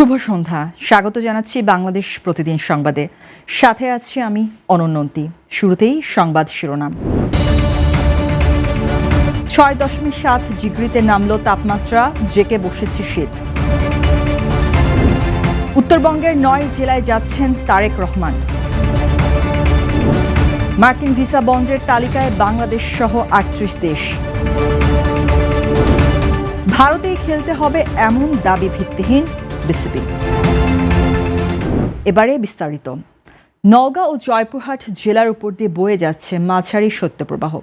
শুভ সন্ধ্যা। স্বাগত জানাচ্ছি বাংলাদেশ প্রতিদিন সংবাদে। সাথে আছি আমি অনন্যন্তী। শুরুতেই সংবাদ শিরোনাম। ৬.৭ ডিগ্রিতে নামল তাপমাত্রা, জেকে বসেছে শীত। উত্তরবঙ্গের ৯ জেলায় যাচ্ছেন তারেক রহমান। মার্কিন ভিসা বন্ধের তালিকায় বাংলাদেশ সহ ৩৮ দেশ। ভারতেই খেলতে হবে এমন দাবি ভিত্তিহীন বিসিবি। এবারে বিস্তারিত। নওগাঁ ও জয়পুরহাট জেলার উপর দিয়ে বয়ে যাচ্ছে মাঝারি শৈত্যপ্রবাহ।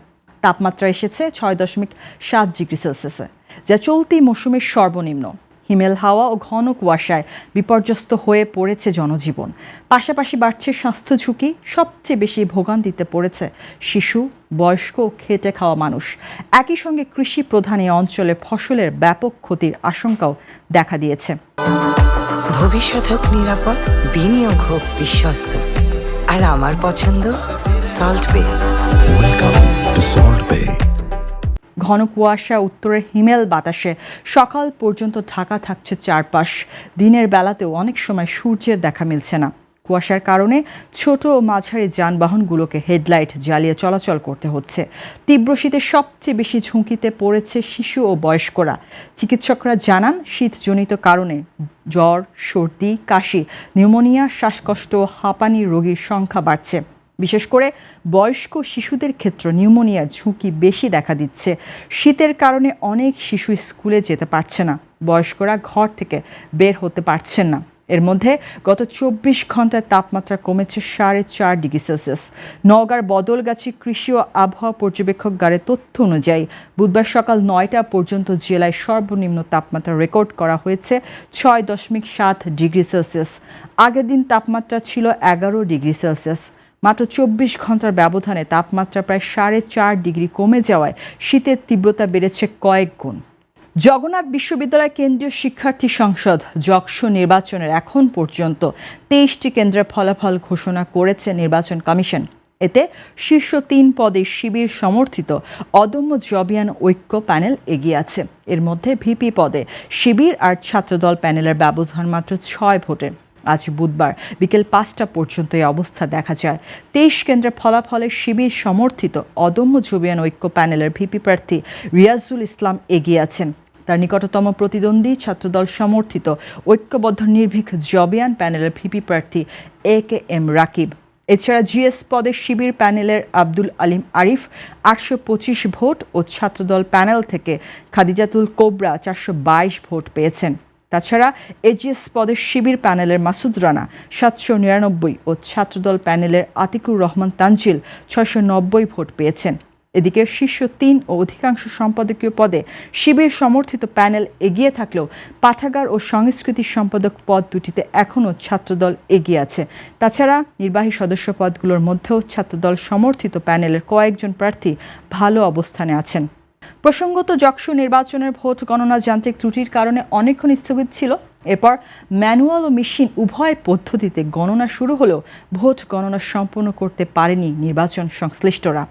তাপমাত্রা এসেছে ৬.৭ ডিগ্রি সেলসিয়াসে, যা চলতি মৌসুমের সর্বনিম্ন। হিমেল হাওয়া ও ঘন কুয়াশায় বিপর্যস্ত হয়ে পড়েছে জনজীবন। পাশাপাশি বাড়ছে স্বাস্থ্য ঝুঁকি। সবচেয়ে বেশি ভোগান্তিতে পড়েছে শিশু, বয়স্ক ও খেটে খাওয়া মানুষ। একই সঙ্গে কৃষি প্রধান এই অঞ্চলে ফসলের ব্যাপক ক্ষতির আশঙ্কাও দেখা দিয়েছে। ভবিষ্যৎ হোক নিরাপদ, বিনিয়োগ হোক বিশ্বস্ত, আর আমার পছন্দ সল্ট বে। ওয়েলকাম টু সল্ট বে। ঘন কুয়াশা, উত্তরের হিমেল বাতাসে সকাল পর্যন্ত ঢাকা থাকছে চারপাশ। দিনের বেলাতেও অনেক সময় সূর্যের দেখা মিলছে না। কুয়াশার কারণে ছোট ও মাঝারি যানবাহনগুলোকে হেডলাইট জ্বালিয়ে চলাচল করতে হচ্ছে। তীব্র শীতে সবচেয়ে বেশি ঝুঁকিতে পড়েছে শিশু ও বয়স্করা। চিকিৎসকরা জানান, শীতজনিত কারণে জ্বর, সর্দি, কাশি, নিউমোনিয়া, শ্বাসকষ্ট ও হাঁপানির রোগীর সংখ্যা বাড়ছে। বিশেষ করে বয়স্ক শিশুদের ক্ষেত্রে নিউমোনিয়ার ঝুঁকি বেশি দেখা দিচ্ছে। শীতের কারণে অনেক শিশু স্কুলে যেতে পারছে না। বয়স্করা ঘর থেকে বের হতে পারছেন না। এর মধ্যে গত ২৪ ঘন্টায় তাপমাত্রা কমেছে ৪.৫ ডিগ্রি সেলসিয়াস। নওগাঁর বদলগাছি কৃষি ও আবহাওয়া পর্যবেক্ষকগারের তথ্য অনুযায়ী বুধবার সকাল ৯টা পর্যন্ত জেলায় সর্বনিম্ন তাপমাত্রা রেকর্ড করা হয়েছে ৬.৭ ডিগ্রি সেলসিয়াস। আগের দিন তাপমাত্রা ছিল ১১ ডিগ্রি সেলসিয়াস। মাত্র ২৪ ঘন্টার ব্যবধানে তাপমাত্রা প্রায় ৪.৫ ডিগ্রি কমে যাওয়ায় শীতের তীব্রতা বেড়েছে কয়েক গুণ। জগন্নাথ বিশ্ববিদ্যালয় কেন্দ্রীয় শিক্ষার্থী সংসদ জকসু নির্বাচনের এখন পর্যন্ত ২৩টি কেন্দ্রের ফলাফল ঘোষণা করেছে নির্বাচন কমিশন। এতে শীর্ষ ৩ পদে শিবির সমর্থিত অদম্য জবিয়ান ঐক্য প্যানেল এগিয়ে আছে। এর মধ্যে ভিপি পদে শিবির আর ছাত্রদল প্যানেলের ব্যবধান মাত্র ৬ ভোটে। আজ বুধবার বিকেল ৫টা পর্যন্ত এই অবস্থা দেখা যায়। ২৩ কেন্দ্রের ফলাফলে শিবির সমর্থিত অদম্য জবিয়ান ঐক্য প্যানেলের ভিপি প্রার্থী রিয়াজুল ইসলাম এগিয়ে আছেন। তার নিকটতম প্রতিদ্বন্দ্বী ছাত্রদল সমর্থিত ঐক্যবদ্ধ নির্ভীক জবিয়ান প্যানেলের ভিপি প্রার্থী AKM রাকিব। এছাড়া জিএস পদে শিবির প্যানেলের আব্দুল আলিম আরিফ ৮২৫ ভোট ও ছাত্রদল প্যানেল থেকে খাদিজাতুল কোবরা ৪২২ ভোট পেয়েছেন। তাছাড়া এজিএস পদে শিবির প্যানেলের মাসুদ রানা ৭৯৯ ও ছাত্রদল প্যানেলের আতিকুর রহমান তানজিল ৬৯০ ভোট পেয়েছেন। এদিকে শীর্ষ ৩ ও অধিকাংশ সম্পাদকীয় পদে শিবির সমর্থিত প্যানেল এগিয়ে থাকলেও পাঠাগার ও সংস্কৃতি সম্পাদক পদ দুটিতে এখনও ছাত্রদল এগিয়ে আছে। তাছাড়া নির্বাহী সদস্য পদগুলোর মধ্যেও ছাত্রদল সমর্থিত প্যানেলের কয়েকজন প্রার্থী ভালো অবস্থানে আছেন। প্রসঙ্গত, জকসু নির্বাচনের ভোট গণনা যান্ত্রিক ত্রুটির কারণে অনেকক্ষণ স্থগিত ছিল। এরপর ম্যানুয়াল ও মেশিন উভয় পদ্ধতিতে গণনা শুরু হলেও ভোট গণনা সম্পন্ন করতে পারেনি নির্বাচন সংশ্লিষ্টরা।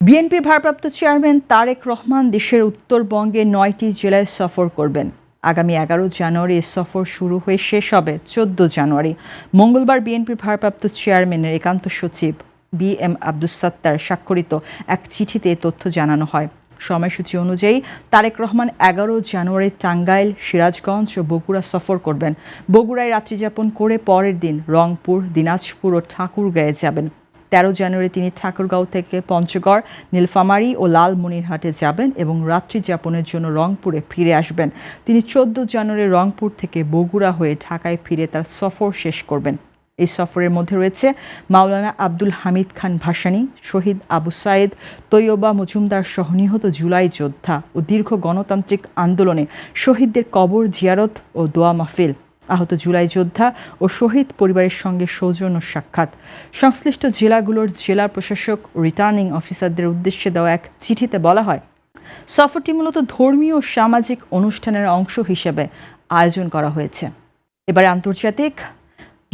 বিএনপির ভারপ্রাপ্ত চেয়ারম্যান তারেক রহমান দেশের উত্তরবঙ্গে ৯টি জেলায় সফর করবেন। আগামী ১১ জানুয়ারি এ সফর শুরু হয়ে শেষ হবে ১৪ জানুয়ারি। মঙ্গলবার বিএনপির ভারপ্রাপ্ত চেয়ারম্যানের একান্ত সচিব BM আব্দুস সাত্তার স্বাক্ষরিত এক চিঠিতে এ তথ্য জানানো হয়। সময়সূচি অনুযায়ী তারেক রহমান ১১ জানুয়ারি টাঙ্গাইল, সিরাজগঞ্জ ও বগুড়া সফর করবেন। বগুড়ায় রাত্রিযাপন করে পরের দিন রংপুর, দিনাজপুর ও ঠাকুরগাঁয়ে যাবেন। ১৩ জানুয়ারি তিনি ঠাকুরগাঁও থেকে পঞ্চগড়, নীলফামারী ও লালমনিরহাটে যাবেন এবং রাত্রিযাপনের জন্য রংপুরে ফিরে আসবেন। তিনি ১৪ জানুয়ারি রংপুর থেকে বগুড়া হয়ে ঢাকায় ফিরে তার সফর শেষ করবেন। এই সফরের মধ্যে রয়েছে মাওলানা আব্দুল হামিদ খান ভাসানী, শহীদ আবু সাইদ, তৈয়বা মজুমদার সহ নিহত জুলাই যোদ্ধা ও দীর্ঘ গণতান্ত্রিক আন্দোলনে শহীদদের কবর জিয়ারত ও দোয়া মাহফিল, আহত জুলাই যোদ্ধা ও শহীদ পরিবারের সঙ্গে সৌজন্য সাক্ষাৎ। সংশ্লিষ্ট জেলাগুলোর জেলা প্রশাসক ও রিটার্নিং অফিসারদের উদ্দেশ্যে দেওয়া এক চিঠিতে বলা হয়, সফরটি মূলত ধর্মীয় ও সামাজিক অনুষ্ঠানের অংশ হিসেবে আয়োজন করা হয়েছে। এবারে আন্তর্জাতিক।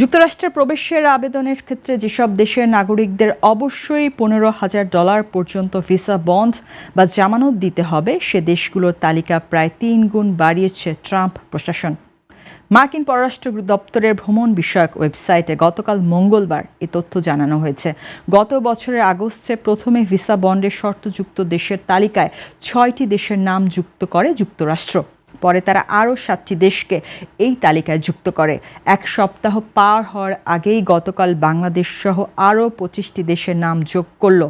যুক্তরাষ্ট্রে প্রবেশের আবেদনের ক্ষেত্রে যেসব দেশের নাগরিকদের অবশ্যই $১৫,০০০ পর্যন্ত ভিসা বন্ড বা জামানত দিতে হবে, সে দেশগুলোর তালিকা প্রায় ৩ গুণ বাড়িয়েছে ট্রাম্প প্রশাসন। মার্কিন পররাষ্ট্র দপ্তরের ভ্রমণ বিষয়ক ওয়েবসাইটে গতকাল মঙ্গলবার এ তথ্য জানানো হয়েছে। গত বছরের আগস্টে প্রথমে ভিসা বন্ডের শর্তযুক্ত দেশের তালিকায় 6টি দেশের নাম যুক্ত করে যুক্তরাষ্ট্র। পরে তারা আরও 7টি দেশকে এই তালিকায় যুক্ত করে। এক সপ্তাহ পার হওয়ার আগেই গতকাল বাংলাদেশ সহ আরও 25টি দেশের নাম যোগ করল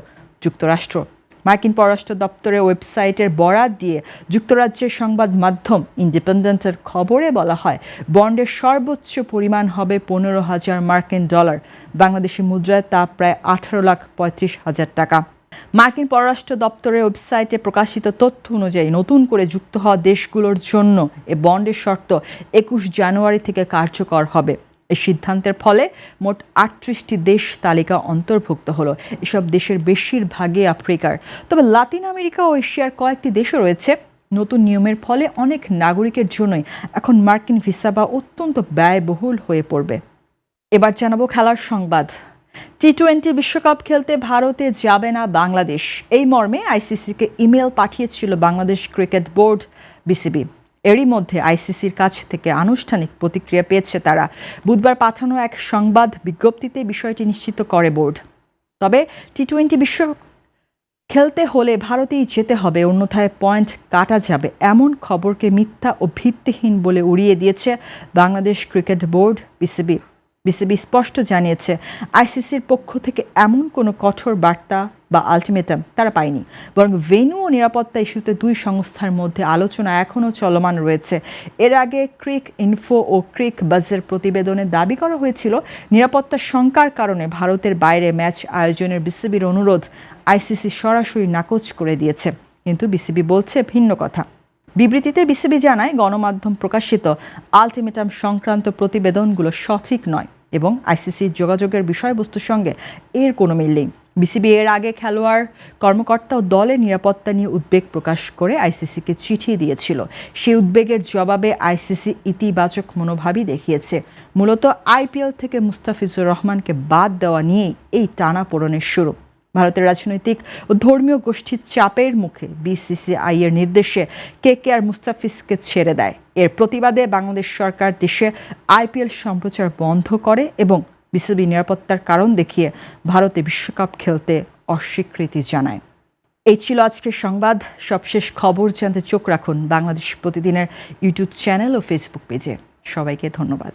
যুক্তরাষ্ট্র। মার্কিন পররাষ্ট্র দপ্তরের ওয়েবসাইটের বরাত দিয়ে যুক্তরাজ্যের সংবাদ মাধ্যম ইন্ডিপেন্ডেন্টের খবরে বলা হয়, বন্ডের সর্বোচ্চ পরিমাণ হবে 15,000 মার্কিন ডলার। বাংলাদেশি মুদ্রায় তা প্রায় 18,35,000 টাকা। মার্কিন পররাষ্ট্র দপ্তরের ওয়েবসাইটে প্রকাশিত তথ্য অনুযায়ী নতুন করে যুক্ত হওয়া দেশগুলোর জন্য এ বন্ডের শর্ত 21 জানুয়ারি থেকে কার্যকর হবে। এই সিদ্ধান্তের ফলে মোট 38টি দেশ তালিকা অন্তর্ভুক্ত হলো। এসব দেশের বেশিরভাগই আফ্রিকার, তবে লাতিন আমেরিকা ও এশিয়ার কয়েকটি দেশও রয়েছে। নতুন নিয়মের ফলে অনেক নাগরিকের জন্যই এখন মার্কিন ভিসা বা অত্যন্ত ব্যয়বহুল হয়ে পড়বে। এবার জানাবো খেলার সংবাদ। টি-20 বিশ্বকাপ খেলতে ভারতে যাবে না বাংলাদেশ, এই মর্মে আইসিসিকে ইমেল পাঠিয়েছিল বাংলাদেশ ক্রিকেট বোর্ড বিসিবি। এরই মধ্যে আইসিসির কাছ থেকে আনুষ্ঠানিক প্রতিক্রিয়া পেয়েছে তারা। বুধবার পাঠানো এক সংবাদ বিজ্ঞপ্তিতে বিষয়টি নিশ্চিত করে বোর্ড। তবে টি-20 বিশ্বকাপ খেলতে হলে ভারতেই যেতে হবে, অন্যথায় পয়েন্ট কাটা যাবে, এমন খবরকে মিথ্যা ও ভিত্তিহীন বলে উড়িয়ে দিয়েছে Bangladesh cricket board BCB. BCB স্পষ্ট জানিয়েছে, আইসিসির পক্ষ থেকে এমন কোনো কঠোর বার্তা বা আলটিমেটাম তারা পায়নি, বরং ভেন্যু ও নিরাপত্তা ইস্যুতে দুই সংস্থার মধ্যে আলোচনা এখনও চলমান রয়েছে। এর আগে ক্রিক ইনফো ও ক্রিক বাজের প্রতিবেদনে দাবি করা হয়েছিল, নিরাপত্তার শঙ্কার কারণে ভারতের বাইরে ম্যাচ আয়োজনের বিসিবির অনুরোধ আইসিসি সরাসরি নাকচ করে দিয়েছে। কিন্তু বিসিবি বলছে ভিন্ন কথা। বিবৃতিতে বিসিবি জানায়, গণমাধ্যম প্রকাশিত আলটিমেটাম সংক্রান্ত প্রতিবেদনগুলো সঠিক নয় এবং আইসিসির যোগাযোগের বিষয়বস্তুর সঙ্গে এর কোনো মিল নেই। বিসিবি এর আগে খেলোয়াড়, কর্মকর্তা ও দলের নিরাপত্তা নিয়ে উদ্বেগ প্রকাশ করে আইসিসিকে চিঠি দিয়েছিল। সেই উদ্বেগের জবাবে আইসিসি ইতিবাচক মনোভাবই দেখিয়েছে। মূলত আইপিএল থেকে মুস্তাফিজুর রহমানকে বাদ দেওয়া নিয়েই এই টানাপোড়েনের শুরু। ভারতের রাজনৈতিক ও ধর্মীয় গোষ্ঠীর চাপের মুখে বিসিসিআই এর নির্দেশে কেকেআর মুস্তাফিজকে ছেড়ে দেয়। এর প্রতিবাদে বাংলাদেশ সরকার দেশে আইপিএল সম্প্রচার বন্ধ করে এবং বিসিবি নিরাপত্তার কারণ দেখিয়ে ভারতে বিশ্বকাপ খেলতে অস্বীকৃতি জানায়। এই ছিল আজকের সংবাদ। সবশেষ খবর জানতে চোখ রাখুন বাংলাদেশ প্রতিদিনের ইউটিউব চ্যানেল ও ফেসবুক পেজে। সবাইকে ধন্যবাদ।